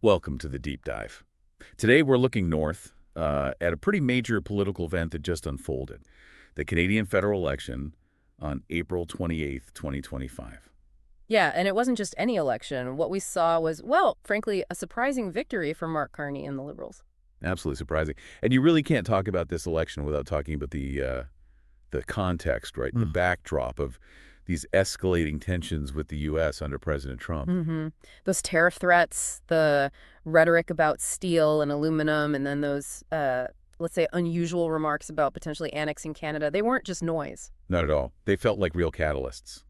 Welcome to the deep dive. Today we're looking north at a pretty major political event that just unfolded, the Canadian federal election on April 28th, 2025. Yeah, and it wasn't just any election. What we saw was, well, frankly, a surprising victory for Mark Carney and the Liberals. Absolutely surprising. And you really can't talk about this election without talking about the context, right? The backdrop of these escalating tensions with the U.S. under President Trump. Those tariff threats, the rhetoric about steel and aluminum, and then those, let's say, unusual remarks about potentially annexing Canada, they weren't just noise. Not at all. They felt like real catalysts.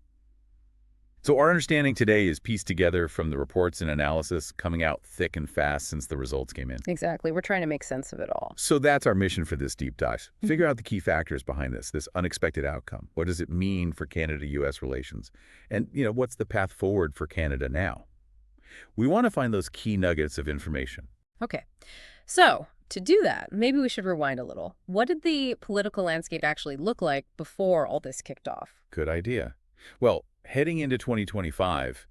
So our understanding today is pieced together from the reports and analysis coming out thick and fast since the results came in. Exactly. We're trying to make sense of it all. So that's our mission for this deep dive. Figure out the key factors behind this unexpected outcome. What does it mean for Canada-U.S. relations? And, what's the path forward for Canada now? We want to find those key nuggets of information. Okay. So, to do that, maybe we should rewind a little. What did the political landscape actually look like before all this kicked off? Good idea. Well, heading into 2025,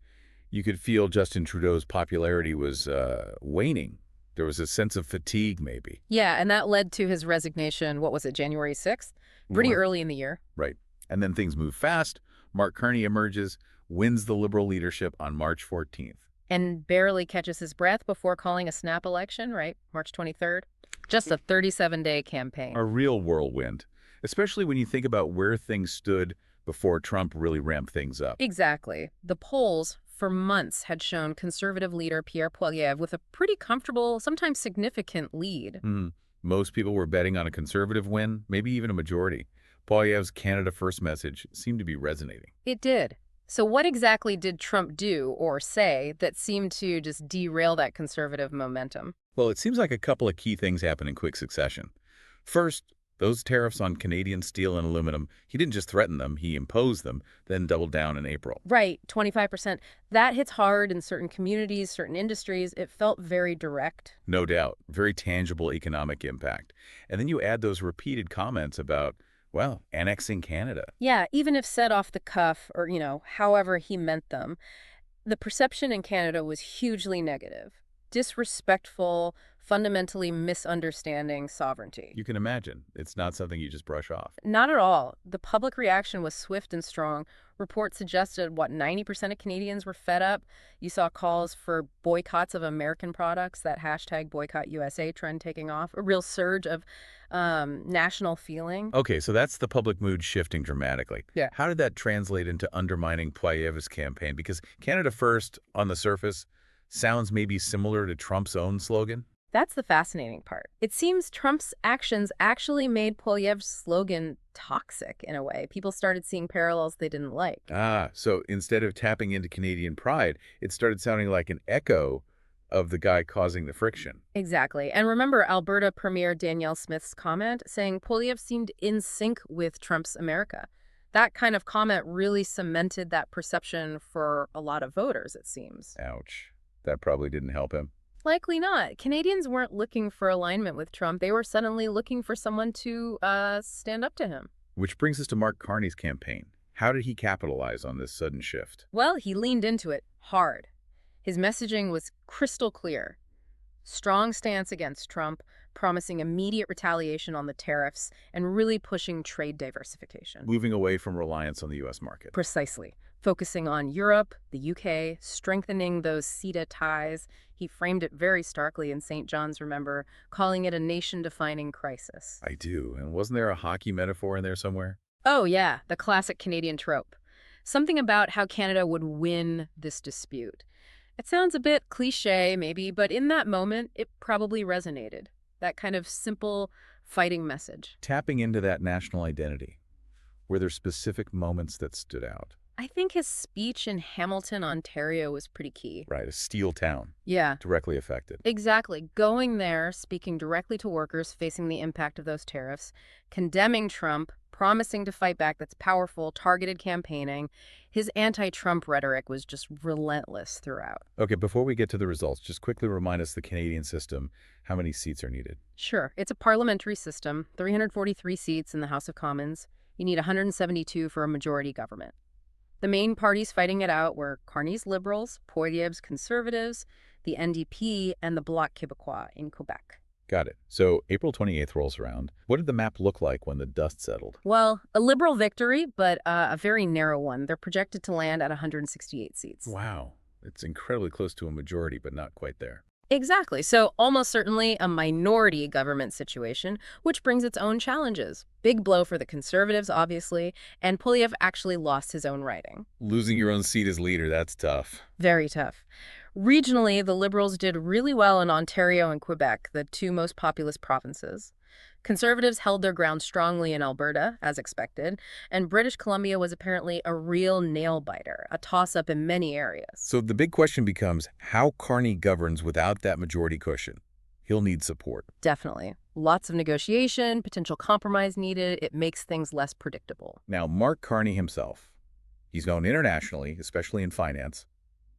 you could feel Justin Trudeau's popularity was waning. There was a sense of fatigue, maybe. Yeah, and that led to his resignation, what was it, January 6th? Pretty Right. early in the year. Right. And then things move fast. Mark Carney emerges, wins the Liberal leadership on March 14th. And barely catches his breath before calling a snap election, right? March 23rd. Just a 37-day campaign. A real whirlwind, especially when you think about where things stood before Trump really ramped things up. Exactly. The polls for months had shown conservative leader Pierre Poilievre with a pretty comfortable, sometimes significant lead. Most people were betting on a conservative win, maybe even a majority. Poilievre's Canada First message seemed to be resonating. It did. So what exactly did Trump do or say that seemed to just derail that conservative momentum? Well, it seems like a couple of key things happened in quick succession. First, those tariffs on Canadian steel and aluminum, he didn't just threaten them, he imposed them, then doubled down in April. Right, 25%. That hits hard in certain communities, certain industries. It felt very direct. No doubt, very tangible economic impact. And then you add those repeated comments about, well, annexing Canada. Yeah, even if said off the cuff or, however he meant them, the perception in Canada was hugely negative, disrespectful, fundamentally misunderstanding sovereignty. You can imagine, it's not something you just brush off. Not at all. The public reaction was swift and strong. Reports suggested, 90% of Canadians were fed up. You saw calls for boycotts of American products, that hashtag Boycott USA trend taking off, a real surge of national feeling. Okay, so that's the public mood shifting dramatically. Yeah. How did that translate into undermining Poilievre's campaign? Because Canada First, on the surface, sounds maybe similar to Trump's own slogan. That's the fascinating part. It seems Trump's actions actually made Poilievre's slogan toxic in a way. People started seeing parallels they didn't like. So instead of tapping into Canadian pride, it started sounding like an echo of the guy causing the friction. Exactly. And remember Alberta Premier Danielle Smith's comment saying Poilievre seemed in sync with Trump's America. That kind of comment really cemented that perception for a lot of voters, it seems. Ouch. That probably didn't help him. Likely not. Canadians weren't looking for alignment with Trump. They were suddenly looking for someone to stand up to him. Which brings us to Mark Carney's campaign. How did he capitalize on this sudden shift? Well, he leaned into it hard. His messaging was crystal clear. Strong stance against Trump, promising immediate retaliation on the tariffs, and really pushing trade diversification. Moving away from reliance on the U.S. market. Precisely. Focusing on Europe, the UK, strengthening those CETA ties. He framed it very starkly in St. John's, remember, calling it a nation-defining crisis. I do. And wasn't there a hockey metaphor in there somewhere? Oh, yeah, the classic Canadian trope. Something about how Canada would win this dispute. It sounds a bit cliche, maybe, but in that moment, it probably resonated. That kind of simple fighting message. Tapping into that national identity. Were there specific moments that stood out? I think his speech in Hamilton, Ontario was pretty key. Right, a steel town. Yeah. Directly affected. Exactly. Going there, speaking directly to workers facing the impact of those tariffs, condemning Trump, promising to fight back. That's powerful, targeted campaigning. His anti-Trump rhetoric was just relentless throughout. Okay, before we get to the results, just quickly remind us the Canadian system, how many seats are needed? Sure, it's a parliamentary system, 343 seats in the House of Commons. You need 172 for a majority government. The main parties fighting it out were Carney's Liberals, Poilievre's Conservatives, the NDP, and the Bloc Québécois in Quebec. Got it. So April 28th rolls around. What did the map look like when the dust settled? Well, a liberal victory, but a very narrow one. They're projected to land at 168 seats. Wow. It's incredibly close to a majority, but not quite there. Exactly. So almost certainly a minority government situation, which brings its own challenges. Big blow for the Conservatives, obviously, and Poilievre actually lost his own riding. Losing your own seat as leader, that's tough. Very tough. Regionally, the Liberals did really well in Ontario and Quebec, the two most populous provinces. Conservatives held their ground strongly in Alberta, as expected, and British Columbia was apparently a real nail-biter, a toss-up in many areas. So the big question becomes how Carney governs without that majority cushion. He'll need support. Definitely. Lots of negotiation, potential compromise needed. It makes things less predictable. Now, Mark Carney himself, he's known internationally, especially in finance,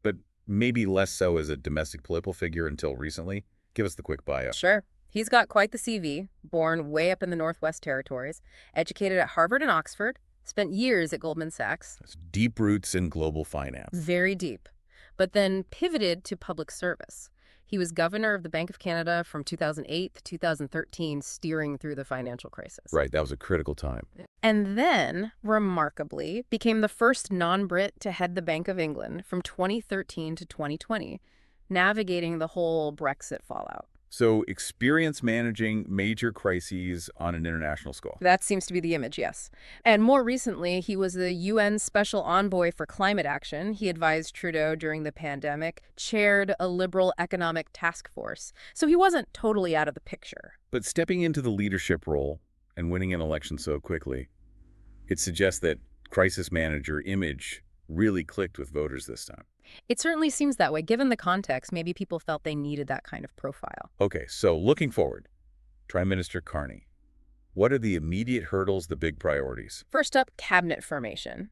but maybe less so as a domestic political figure until recently. Give us the quick bio. Sure. He's got quite the CV, born way up in the Northwest Territories, educated at Harvard and Oxford, spent years at Goldman Sachs. That's deep roots in global finance. Very deep. But then pivoted to public service. He was governor of the Bank of Canada from 2008 to 2013, steering through the financial crisis. Right, that was a critical time. And then, remarkably, became the first non-Brit to head the Bank of England from 2013 to 2020, navigating the whole Brexit fallout. So experience managing major crises on an international scale. That seems to be the image, yes. And more recently, he was the UN Special Envoy for Climate Action. He advised Trudeau during the pandemic, chaired a Liberal economic task force. So he wasn't totally out of the picture. But stepping into the leadership role and winning an election so quickly, it suggests that crisis manager image really clicked with voters this time. It certainly seems that way. Given the context, maybe people felt they needed that kind of profile. Okay, so looking forward, Prime Minister Carney, what are the immediate hurdles, the big priorities? First up, cabinet formation.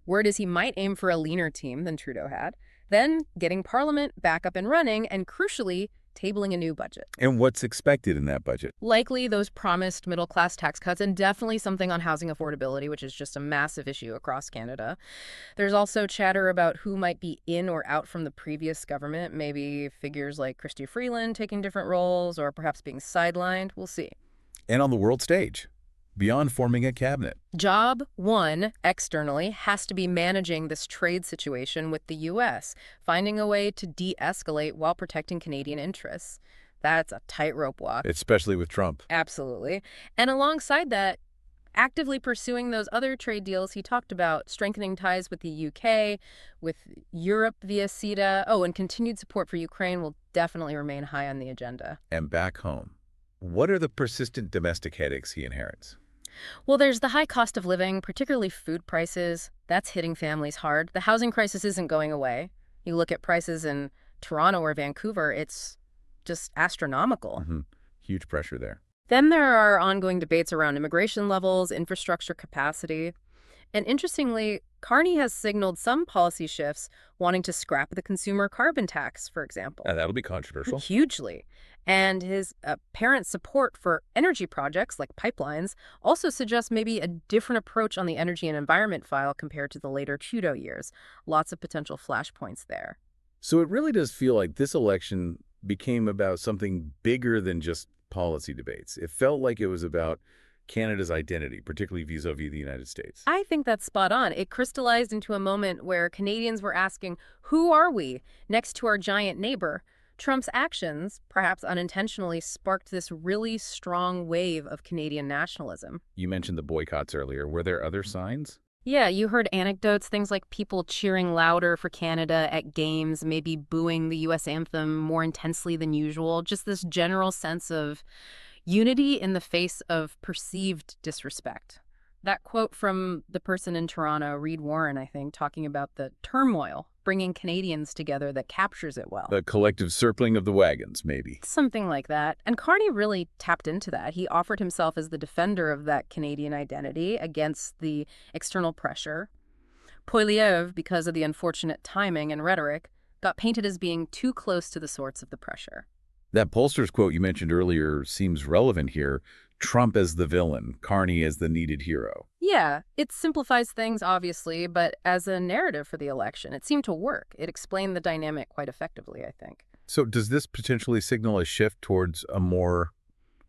Word is he might aim for a leaner team than Trudeau had. Then getting Parliament back up and running, and crucially, tabling a new budget. And what's expected in that budget? Likely those promised middle-class tax cuts, and definitely something on housing affordability, which is just a massive issue across Canada. There's also chatter about who might be in or out from the previous government, maybe figures like Chrystia Freeland taking different roles or perhaps being sidelined. We'll see. And on the world stage, beyond forming a cabinet. Job one, externally, has to be managing this trade situation with the U.S., finding a way to de-escalate while protecting Canadian interests. That's a tightrope walk. Especially with Trump. Absolutely. And alongside that, actively pursuing those other trade deals he talked about, strengthening ties with the UK, with Europe via CETA. Oh, and continued support for Ukraine will definitely remain high on the agenda. And back home, what are the persistent domestic headaches he inherits? Well, there's the high cost of living, particularly food prices. That's hitting families hard. The housing crisis isn't going away. You look at prices in Toronto or Vancouver, it's just astronomical. Huge pressure there. Then there are ongoing debates around immigration levels, infrastructure capacity. And interestingly, Carney has signaled some policy shifts, wanting to scrap the consumer carbon tax, for example. That'll be controversial. Hugely. And his apparent support for energy projects like pipelines also suggests maybe a different approach on the energy and environment file compared to the later Trudeau years. Lots of potential flashpoints there. So it really does feel like this election became about something bigger than just policy debates. It felt like it was about Canada's identity, particularly vis-a-vis the United States. I think that's spot on. It crystallized into a moment where Canadians were asking, who are we next to our giant neighbor? Trump's actions, perhaps unintentionally, sparked this really strong wave of Canadian nationalism. You mentioned the boycotts earlier. Were there other signs? Yeah, you heard anecdotes, things like people cheering louder for Canada at games, maybe booing the U.S. anthem more intensely than usual. Just this general sense of unity in the face of perceived disrespect. That quote from the person in Toronto, Reed Warren, I think, talking about the turmoil, bringing Canadians together, that captures it well. The collective circling of the wagons, maybe. Something like that. And Carney really tapped into that. He offered himself as the defender of that Canadian identity against the external pressure. Poilievre, because of the unfortunate timing and rhetoric, got painted as being too close to the source of the pressure. That pollster's quote you mentioned earlier seems relevant here. Trump as the villain, Carney as the needed hero. Yeah, it simplifies things, obviously, but as a narrative for the election, it seemed to work. It explained the dynamic quite effectively, I think. So does this potentially signal a shift towards a more,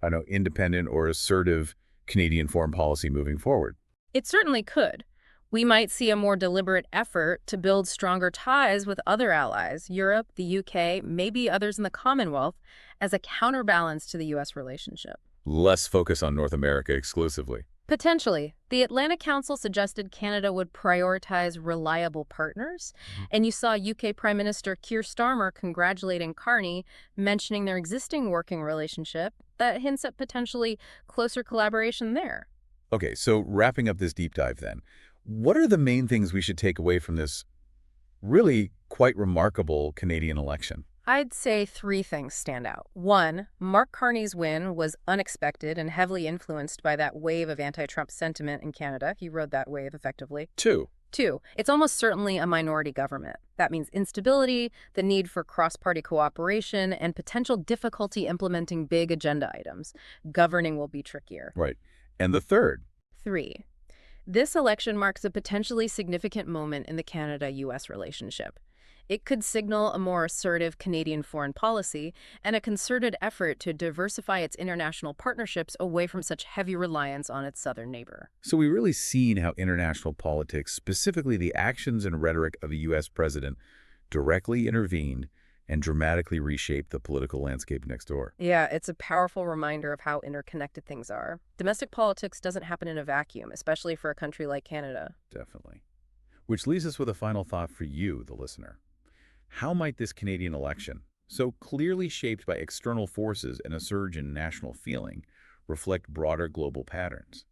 I don't know, independent or assertive Canadian foreign policy moving forward? It certainly could. We might see a more deliberate effort to build stronger ties with other allies, Europe, the UK, maybe others in the Commonwealth, as a counterbalance to the U.S. relationship. Less focus on North America exclusively. Potentially. The Atlantic Council suggested Canada would prioritize reliable partners, and you saw UK Prime Minister Keir Starmer congratulating Carney, mentioning their existing working relationship that hints at potentially closer collaboration there. Okay, so wrapping up this deep dive then, what are the main things we should take away from this really quite remarkable Canadian election? I'd say three things stand out. One, Mark Carney's win was unexpected and heavily influenced by that wave of anti-Trump sentiment in Canada. He rode that wave effectively. Two, Two, it's almost certainly a minority government. That means instability, the need for cross-party cooperation, and potential difficulty implementing big agenda items. Governing will be trickier. right. And the third, Three, this election marks a potentially significant moment in the Canada-U.S. relationship. It could signal a more assertive Canadian foreign policy and a concerted effort to diversify its international partnerships away from such heavy reliance on its southern neighbor. so we really seen how international politics, specifically the actions and rhetoric of the U.S. president, directly intervened and dramatically reshaped the political landscape next door. Yeah, it's a powerful reminder of how interconnected things are. Domestic politics doesn't happen in a vacuum, especially for a country like Canada. Definitely. Which leaves us with a final thought for you, the listener. How might this Canadian election, so clearly shaped by external forces and a surge in national feeling, reflect broader global patterns?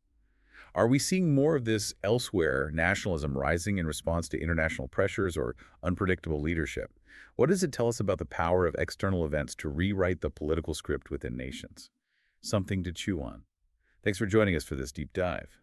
Are we seeing more of this elsewhere, nationalism rising in response to international pressures or unpredictable leadership? What does it tell us about the power of external events to rewrite the political script within nations? Something to chew on. Thanks for joining us for this deep dive.